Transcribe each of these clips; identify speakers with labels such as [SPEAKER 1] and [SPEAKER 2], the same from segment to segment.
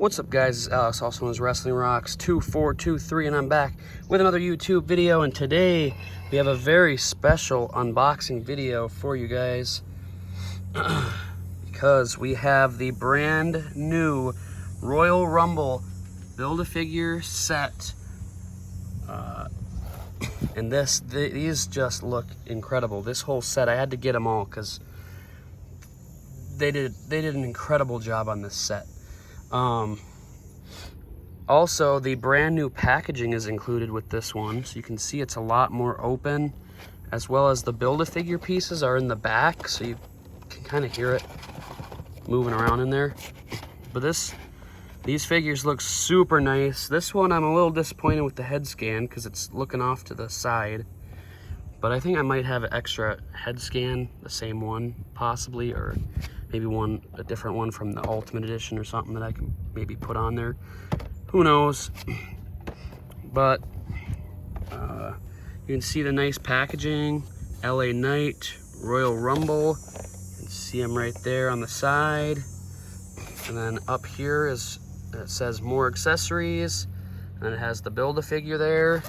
[SPEAKER 1] What's up, guys? It's Alex, also known as Wrestling Rocks 2423, and I'm back with another YouTube video. And today we have a very special unboxing video for you guys because we have the brand new Royal Rumble Build-A-Figure set. And these just look incredible. This whole set, I had to get them all because they did an incredible job on this set. Also, the brand new packaging is included with this one, so you can see it's a lot more open, as well as the Build-A-Figure pieces are in the back, so you can kind of hear it moving around in there. But these figures look super nice. This one I'm a little disappointed with the head scan because it's looking off to the side, but I think I might have an extra head scan, the same one possibly, or maybe a different one from the Ultimate Edition or something that I can maybe put on there. Who knows? But you can see the nice packaging. LA Knight, Royal Rumble. You can see them right there on the side. And then up here it says more accessories. And it has the Build-A-Figure there.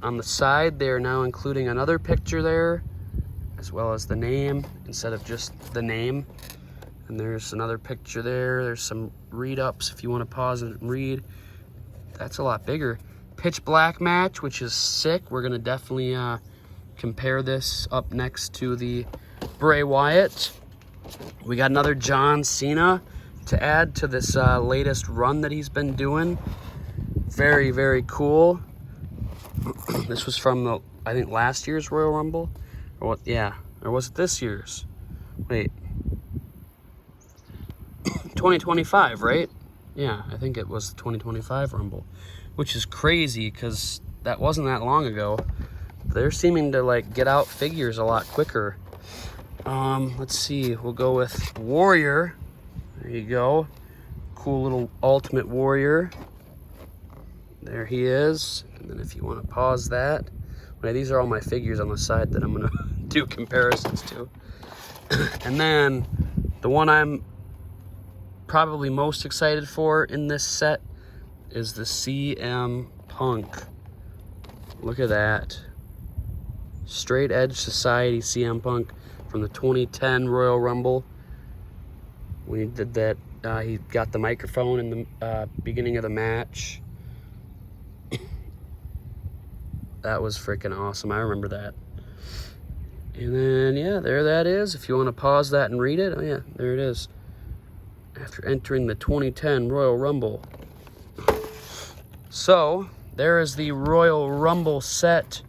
[SPEAKER 1] On the side, they are now including another picture there, as well as the name, instead of just the name. And there's another picture there. There's some read-ups if you want to pause it and read. That's a lot bigger. Pitch Black match, which is sick. We're going to definitely compare this up next to the Bray Wyatt. We got another John Cena to add to this latest run that he's been doing. Very, very cool. This was from I think last year's Royal Rumble. Or what? Yeah. Or was it this year's? Wait. 2025, right? Yeah, I think it was the 2025 Rumble, which is crazy because that wasn't that long ago. They're seeming to like get out figures a lot quicker. Let's see, we'll go with Warrior. There you go. Cool little Ultimate Warrior. There he is. And then if you want to pause that, these are all my figures on the side that I'm gonna do comparisons to. And then the one I'm probably most excited for in this set is the CM Punk. Look at that. Straight Edge Society CM Punk from the 2010 Royal Rumble. When he did that, he got the microphone in the beginning of the match. That was freaking awesome. I remember that. And then, yeah, there that is. If you want to pause that and read it, oh yeah, there it is. After entering the 2010 Royal Rumble. So, there is the Royal Rumble set.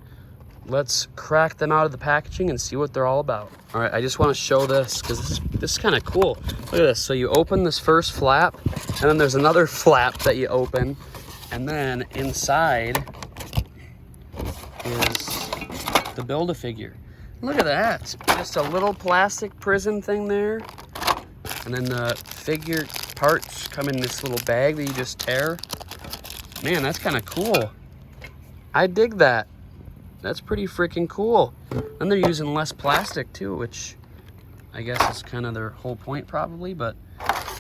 [SPEAKER 1] Let's crack them out of the packaging and see what they're all about. All right, I just want to show this because this is kind of cool. Look at this. So you open this first flap, and then there's another flap that you open, and then inside is the Build-A-Figure. Look at that. Just a little plastic prison thing there. And then the figure parts come in this little bag that you just tear. Man, that's kind of cool. I dig that. That's pretty freaking cool. And they're using less plastic too, which I guess is kind of their whole point probably, but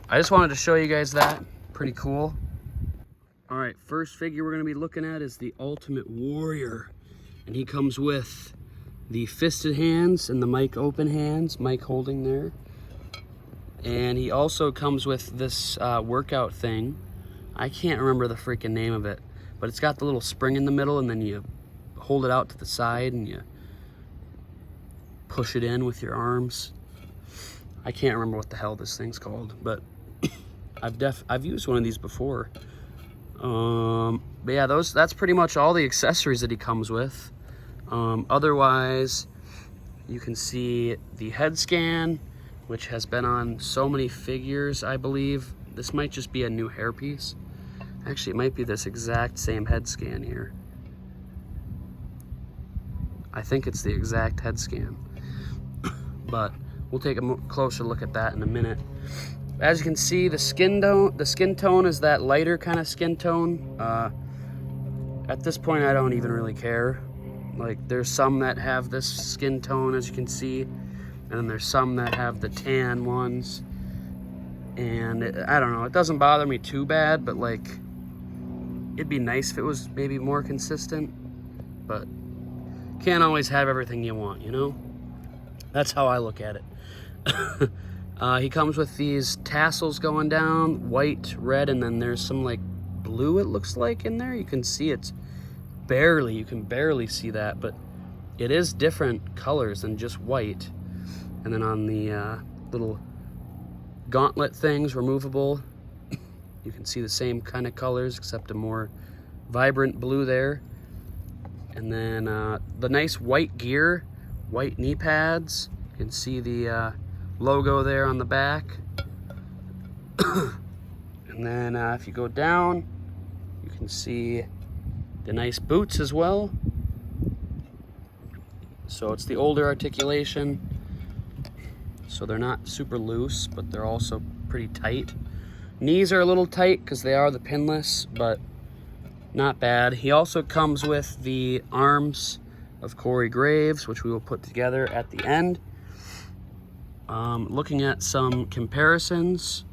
[SPEAKER 1] I just wanted to show you guys that. Pretty cool. All right, first figure we're gonna be looking at is the Ultimate Warrior. And he comes with the fisted hands and the mic open hands, mic holding there. And he also comes with this workout thing. I can't remember the freaking name of it, but it's got the little spring in the middle, and then you hold it out to the side and you push it in with your arms. I can't remember what the hell this thing's called, but I've used one of these before. But yeah, that's pretty much all the accessories that he comes with. Otherwise, you can see the head scan, which has been on so many figures, I believe. This might just be a new hairpiece. Actually, it might be this exact same head scan here. I think it's the exact head scan. But we'll take a closer look at that in a minute. As you can see, the skin tone is that lighter kind of skin tone. At this point, I don't even really care. Like, there's some that have this skin tone, as you can see. And then there's some that have the tan ones. And I don't know, it doesn't bother me too bad, but like, it'd be nice if it was maybe more consistent, but can't always have everything you want, you know? That's how I look at it. He comes with these tassels going down, white, red, and then there's some like blue, it looks like, in there. You can see it's barely, you can barely see that, but it is different colors than just white. And then on the little gauntlet things, removable, you can see the same kind of colors except a more vibrant blue there. And then the nice white gear, white knee pads. You can see the logo there on the back. And then if you go down, you can see the nice boots as well. So it's the older articulation. So they're not super loose, but they're also pretty tight. Knees are a little tight because they are the pinless, but not bad. He also comes with the arms of Corey Graves, which we will put together at the end. Looking at some comparisons,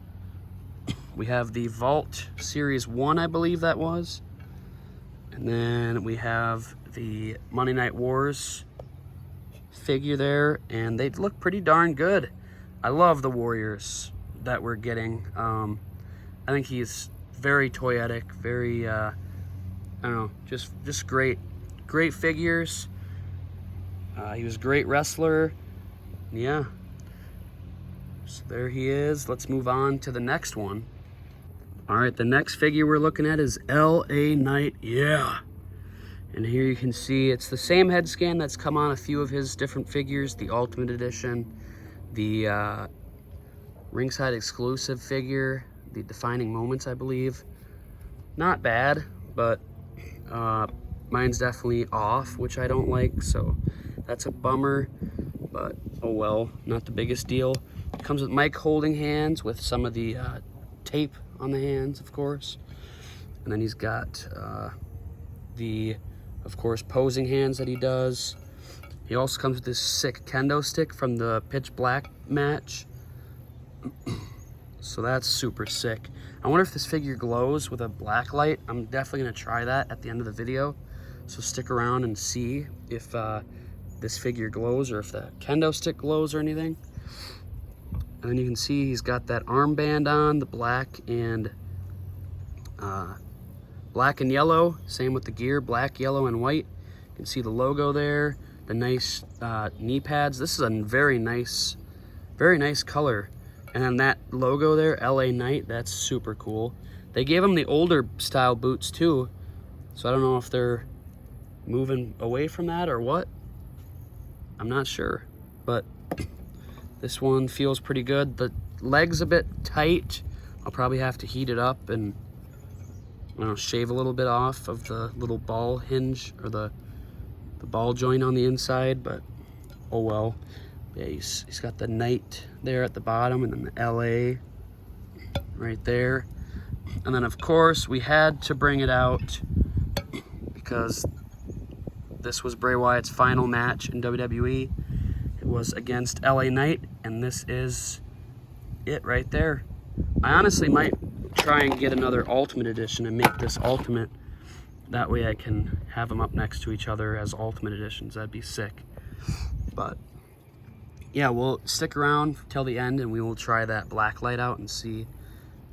[SPEAKER 1] we have the Vault Series 1, I believe that was. And then we have the Monday Night Wars figure there, and they look pretty darn good. I love the Warriors that we're getting. I think he's very toyetic, very, I don't know, just great figures. He was a great wrestler. Yeah. So there he is. Let's move on to the next one. All right, the next figure we're looking at is LA Knight. Yeah. And here you can see it's the same head scan that's come on a few of his different figures, the Ultimate Edition, the ringside exclusive figure, the Defining Moments, I believe. Not bad, but mine's definitely off, which I don't like, so that's a bummer, but oh well, not the biggest deal. It comes with mic holding hands with some of the tape on the hands, of course. And then he's got the, of course, posing hands that he does. He also comes with this sick kendo stick from the Pitch Black match. So that's super sick. I wonder if this figure glows with a black light. I'm definitely gonna try that at the end of the video. So stick around and see if this figure glows or if the kendo stick glows or anything. And then you can see he's got that armband on, the black and yellow. Same with the gear, black, yellow, and white. You can see the logo there, the nice knee pads. This is a very nice color. And then that logo there, LA Knight, that's super cool. They gave him the older style boots too. So I don't know if they're moving away from that or what. I'm not sure, but this one feels pretty good. The leg's a bit tight. I'll probably have to heat it up and, I don't know, shave a little bit off of the little ball hinge or the ball joint on the inside, but oh well. Yeah, he's got the Knight there at the bottom and then the LA right there. And then of course we had to bring it out because this was Bray Wyatt's final match in WWE. It was against LA Knight, and this is it right there. I honestly might try and get another Ultimate Edition and make this Ultimate. That way I can have them up next to each other as Ultimate Editions. That'd be sick. But yeah, we'll stick around till the end and we will try that black light out and see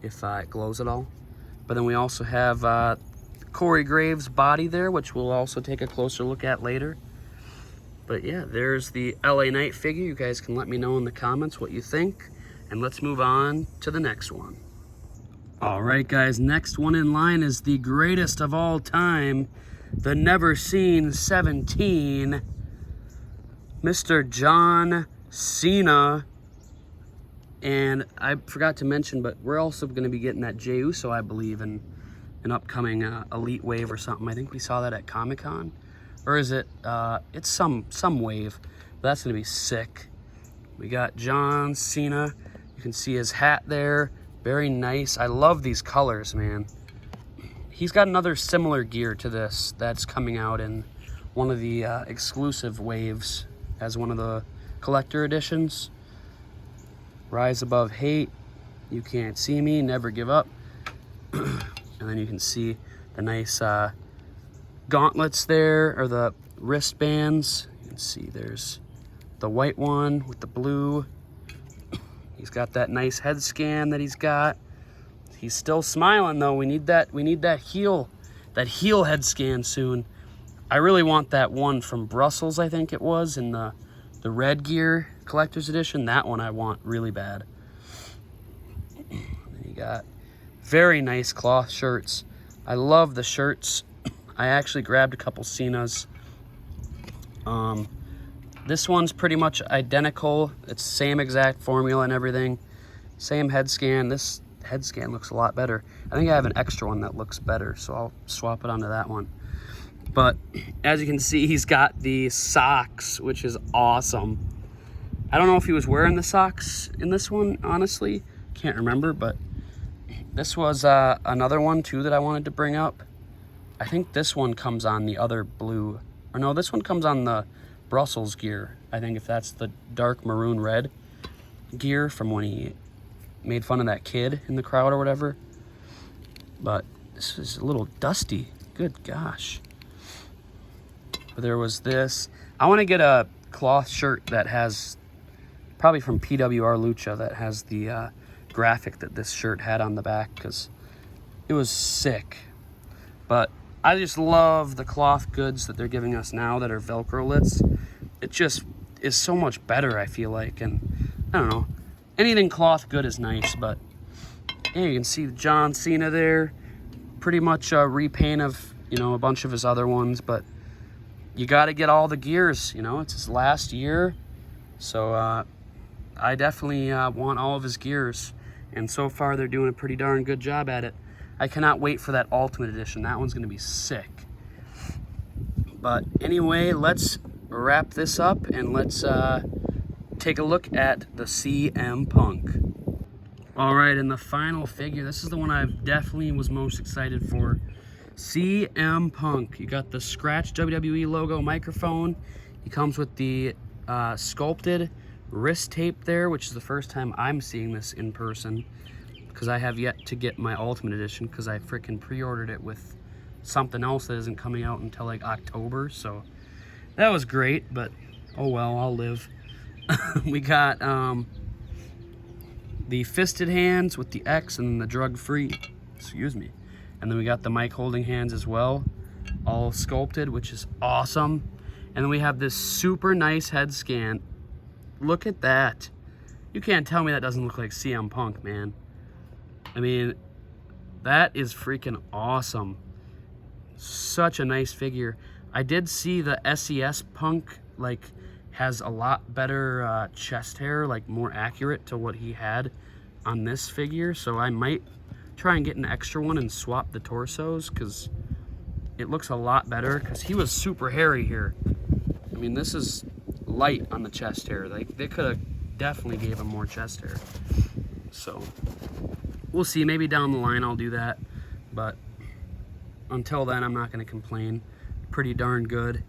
[SPEAKER 1] if it glows at all. But then we also have Corey Graves' body there, which we'll also take a closer look at later. But yeah, there's the LA Knight figure. You guys can let me know in the comments what you think. And let's move on to the next one. All right, guys, next one in line is the greatest of all time, the Never Seen 17, Mr. John Cena. And I forgot to mention, but we're also going to be getting that Jey Uso, I believe, in an upcoming Elite Wave or something. I think we saw that at Comic-Con. Or is it, it's some wave. But that's going to be sick. We got John Cena. You can see his hat there. Very nice. I love these colors, man. He's got another similar gear to this that's coming out in one of the exclusive waves as one of the collector editions. Rise Above Hate. You Can't See Me, Never Give Up. And then you can see the nice gauntlets there, or the wristbands. You can see there's the white one with the blue. He's got that nice head scan that he's got. He's still smiling though. We need that heel head scan soon. I really want that one from Brussels, I think it was, in the Red Gear Collector's Edition. That one I want really bad. You got very nice cloth shirts. I love the shirts. I actually grabbed a couple Cena's. This one's pretty much identical. It's the same exact formula and everything. Same head scan. This head scan looks a lot better. I think I have an extra one that looks better, so I'll swap it onto that one. But as you can see, he's got the socks, which is awesome. I don't know if he was wearing the socks in this one, honestly. Can't remember, but this was another one too that I wanted to bring up. I think this one comes on the other blue, or no, this one comes on the Brussels gear. I think if that's the dark maroon red gear from when he made fun of that kid in the crowd or whatever. But this is a little dusty. Good gosh. There was this. I want to get a cloth shirt that has, probably from PWR Lucha, that has the graphic that this shirt had on the back, because it was sick. But I just love the cloth goods that they're giving us now that are Velcro lits. It just is so much better, I feel like. And I don't know, anything cloth good is nice. But yeah, you can see John Cena there. Pretty much a repaint of, you know, a bunch of his other ones. But you got to get all the gears, you know. It's his last year. So I definitely want all of his gears. And so far, they're doing a pretty darn good job at it. I cannot wait for that Ultimate Edition. That one's going to be sick. But anyway, let's wrap this up and let's take a look at the CM Punk. All right, and the final figure. This is the one I definitely was most excited for. CM Punk. You got the scratch WWE logo microphone. He comes with the sculpted wrist tape there, which is the first time I'm seeing this in person, because I have yet to get my Ultimate Edition, because I freaking pre-ordered it with something else that isn't coming out until like October. So that was great, but oh well, I'll live. We got the fisted hands with the X and the drug-free, excuse me. And then we got the mic holding hands as well, all sculpted, which is awesome. And then we have this super nice head scan. Look at that. You can't tell me that doesn't look like CM Punk, man. I mean, that is freaking awesome. Such a nice figure. I did see the SES Punk, like, has a lot better chest hair, like more accurate to what he had on this figure. So I might try and get an extra one and swap the torsos, because it looks a lot better, because he was super hairy here. I mean, this is light on the chest hair. Like, they could have definitely gave him more chest hair. So we'll see. Maybe down the line I'll do that, but until then I'm not going to complain. Pretty darn good.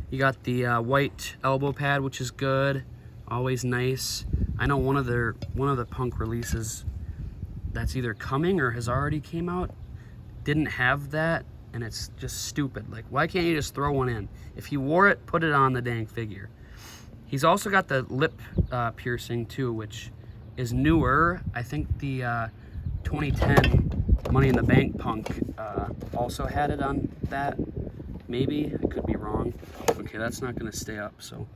[SPEAKER 1] You got the white elbow pad, which is good, always nice. I know one of the Punk releases that's either coming or has already came out didn't have that, and it's just stupid. Like, why can't you just throw one in? If he wore it, put it on the dang figure. He's also got the lip piercing too, which is newer. I think the 2010 Money in the Bank Punk also had it on that. Maybe, I could be wrong. Okay, that's not gonna stay up, so.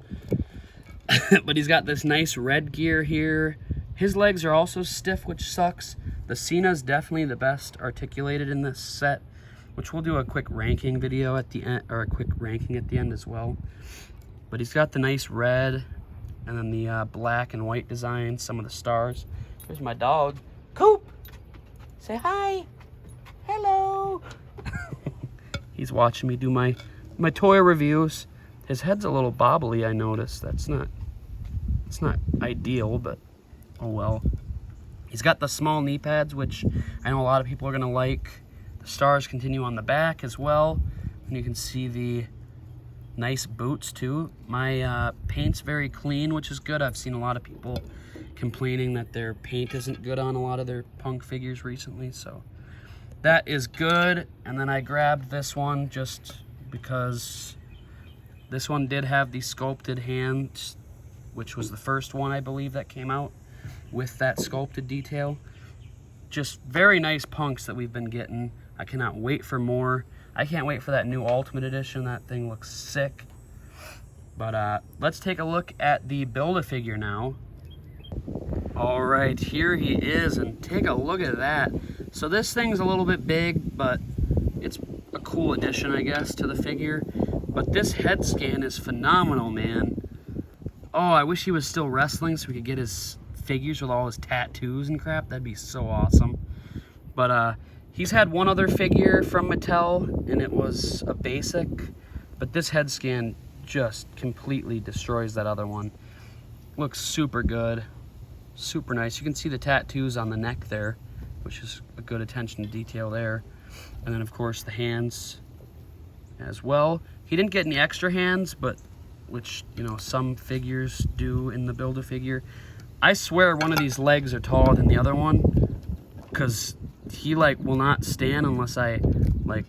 [SPEAKER 1] But he's got this nice red gear here. His legs are also stiff, which sucks. The Cena's definitely the best articulated in this set, which we'll do a quick ranking video at the end, or a quick ranking at the end as well. But he's got the nice red, and then the black and white design, some of the stars. There's my dog, Coop. Say hi. Hello. He's watching me do my toy reviews. His head's a little bobbly, I noticed. It's not ideal, but oh well. He's got the small knee pads, which I know a lot of people are gonna like. The stars continue on the back as well, and you can see the nice boots too. My paint's very clean, which is good. I've seen a lot of people complaining that their paint isn't good on a lot of their Punk figures recently, so that is good. And then I grabbed this one just because this one did have the sculpted hands, which was the first one I believe that came out with that sculpted detail. Just very nice Punks that we've been getting. I cannot wait for more. I can't wait for that new Ultimate Edition. That thing looks sick. But let's take a look at the Build-A-Figure now. All right, here he is, and take a look at that. So this thing's a little bit big, but it's a cool addition, I guess, to the figure. But this head scan is phenomenal, man. Oh, I wish he was still wrestling so we could get his figures with all his tattoos and crap. That'd be so awesome. But he's had one other figure from Mattel, and it was a basic. But this head scan just completely destroys that other one. Looks super good. Super nice. You can see the tattoos on the neck there, which is a good attention to detail there. And then, of course, the hands as well. He didn't get any extra hands, but which, you know, some figures do in the Build-A-Figure. I swear one of these legs are taller than the other one, because he, like, will not stand unless I, like,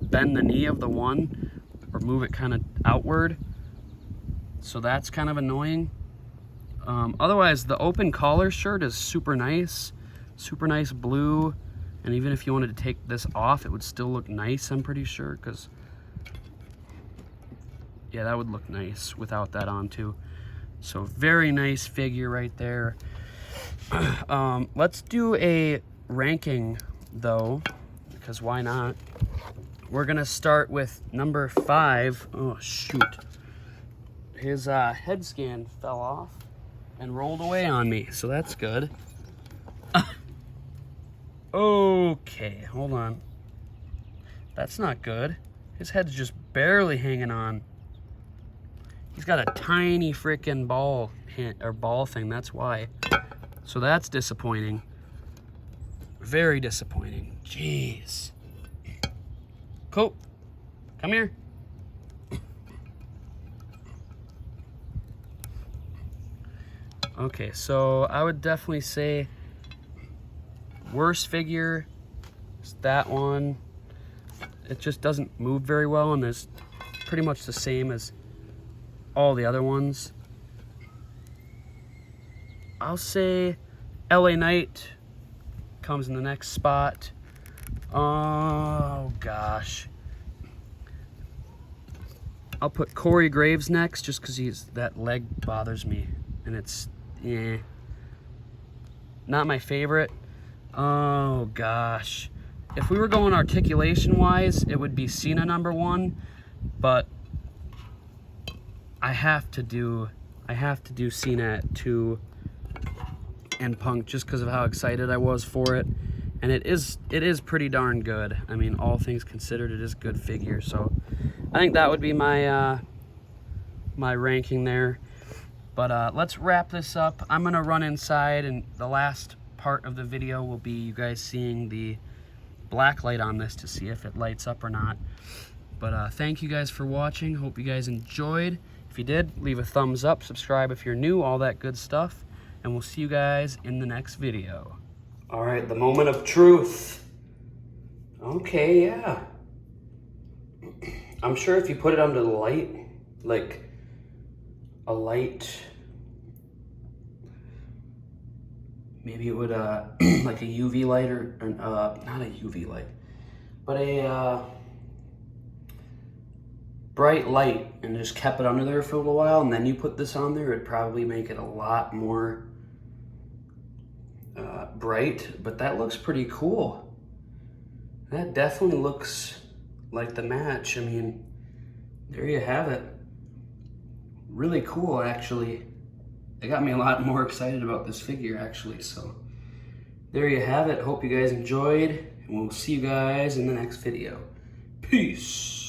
[SPEAKER 1] bend the knee of the one or move it kind of outward. So that's kind of annoying. Otherwise, the open collar shirt is super nice blue, and even if you wanted to take this off, it would still look nice, I'm pretty sure, because yeah, that would look nice without that on too. So very nice figure right there. Let's do a ranking though, because why not? We're gonna start with number 5. Oh shoot, his head scan fell off and rolled away on me, so that's good. Okay, hold on. That's not good. His head's just barely hanging on. He's got a tiny freaking ball thing, that's why. So that's disappointing. Very disappointing. Jeez. Cope, come here. Okay, so I would definitely say worst figure is that one. It just doesn't move very well, and it's pretty much the same as all the other ones. I'll say LA Knight comes in the next spot. Oh gosh, I'll put Corey Graves next, just because that leg bothers me, and it's not my favorite. Oh gosh, if we were going articulation wise, it would be Cena number 1, but I have to do Cena at 2 and Punk, just because of how excited I was for it. And it is pretty darn good. I mean, all things considered, it is a good figure. So I think that would be my my ranking there. But let's wrap this up. I'm gonna run inside, and the last part of the video will be you guys seeing the black light on this to see if it lights up or not. But thank you guys for watching. Hope you guys enjoyed. If you did, leave a thumbs up, subscribe if you're new, all that good stuff. And we'll see you guys in the next video. All right, the moment of truth. Okay, yeah. I'm sure if you put it under the light, like a light, maybe it would, like a UV light or not a UV light, but a bright light, and just kept it under there for a little while, and then you put this on there, it'd probably make it a lot more bright. But that looks pretty cool. That definitely looks like the match. I mean, there you have it. Really cool, actually. It got me a lot more excited about this figure, actually. So there you have it. Hope you guys enjoyed, and we'll see you guys in the next video. Peace.